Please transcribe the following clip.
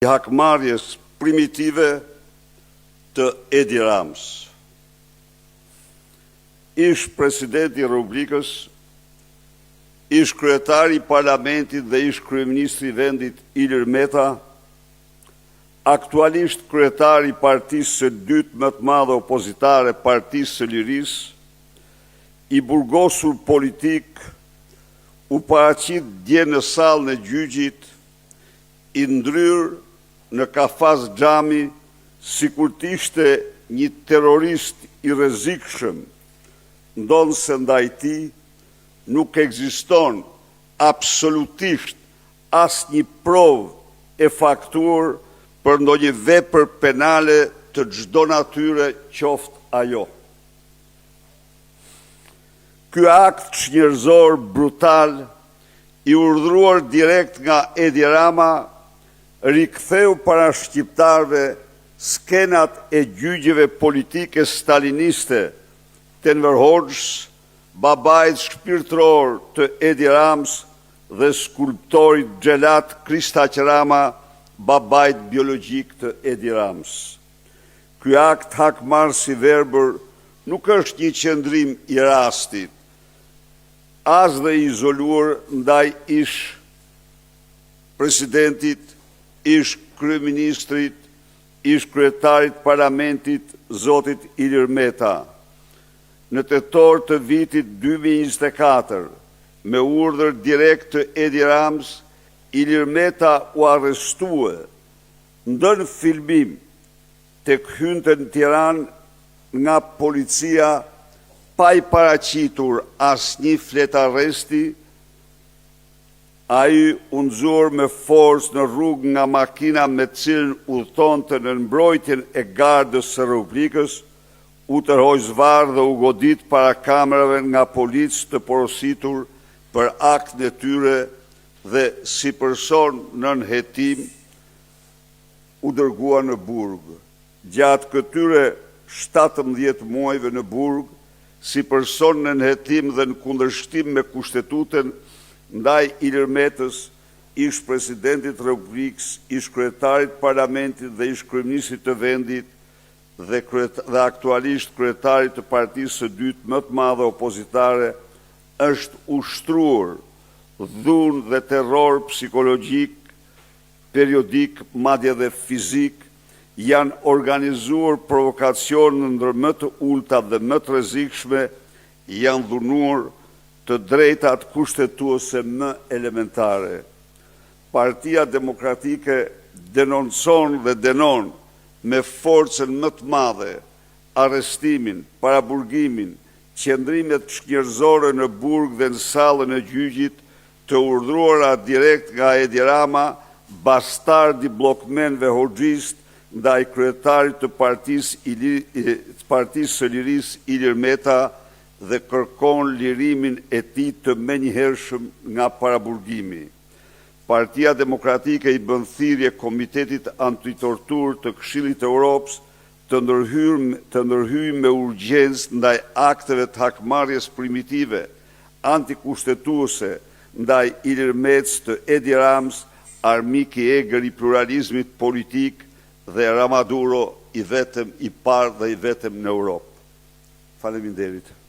hakmarrjes primitive të Edi Ramës. Ish presidenti i Republikës, ish kryetari i Parlamentit dhe ish kryeministri i vendit Ilir Meta, aktualisht kryetari i partisë së dytë më të madhe opozitare, Partisë së Lirisë, i burgosur politik, u paraqit dje në sallën e gjyqit, i ndryrë në kafaz xhami, sikur të ishte një terrorist i rrezikshëm, ndonë se ndaj tij nuk ekziston absolutisht asnjë provë e faktuar për ndonjë vepër penale të çdo natyre qoftë ajo. Ky akt çnjerëzor brutal, i urdhëruar direkt nga Edi Rama, riktheu para shqiptarëve skenat e gjyqjeve politike staliniste të Enver Hoxhës, babait shpirtëror të Edi Ramës dhe skulptorit xhelat Kristaq Rama, babait biologjik të Edi Ramës. Ky akt hakmarrës i verbër nuk është një qëndrim i rastit, as dhe izoluar ndaj ish presidentit, ish kryeministrit, ish kryetarit parlamentit, zotit Ilir Meta. Në tetor të vitit 2024, me urdhër direkt të Edi Ramës, Ilir Meta u arrestue, ndër filmim tek hynte në Tiranë nga policia, pa i paraqitur asnjë flet arresti. Ai u nxor me forcë në rrugë nga makina me cilën udhëtonte në mbrojtjen e gardës së Republikës, u tërhoq zvarr dhe u godit para kamerave nga policë të porositur për aktën e tyre dhe si person nën hetim u dërgua në burg. Gjatë këtyre 17 muajve në burg, si person nën hetim dhe në kundërshtim me kushtetutën ndaj Ilir Metës, ish presidentit Republikës, ish kryetarit parlamentit dhe ish kryeministrit të vendit dhe aktualisht kryetarit të partisë së dytë më të madhe opozitare, është ushtruar dhunë dhe terror psikologjik, periodik, madje dhe fizik, janë organizuar provokacione ndër më të ulta dhe më të rrezikshme, janë dhunuar të drejtat kushtetuese më elementare. Partia Demokratike denoncon dhe denon me forcën më të madhe arrestimin, paraburgimin, qëndrimet çnjerëzore në burg dhe në sallën e gjyqit të urdhëruara direkt nga Edi Rama, bastardi bllokmenëve hoxhist, ndaj kryetarit të Partisë së Lirisë Ilir Meta dhe kërkon lirimin e tij të menjëhershëm nga paraburgimi. Partia Demokratike i bën thirrje Komitetit Antitorturë të Këshillit të Evropës të ndërhyjë me urgjencë ndaj akteve të hakmarrjes primitive, antikushtetuese ndaj Ilir Metës të Edi Ramës, armik i egër i pluralizmit politik dhe Ramaduro i vetëm i parë dhe i vetëm në Europë. Faleminderit.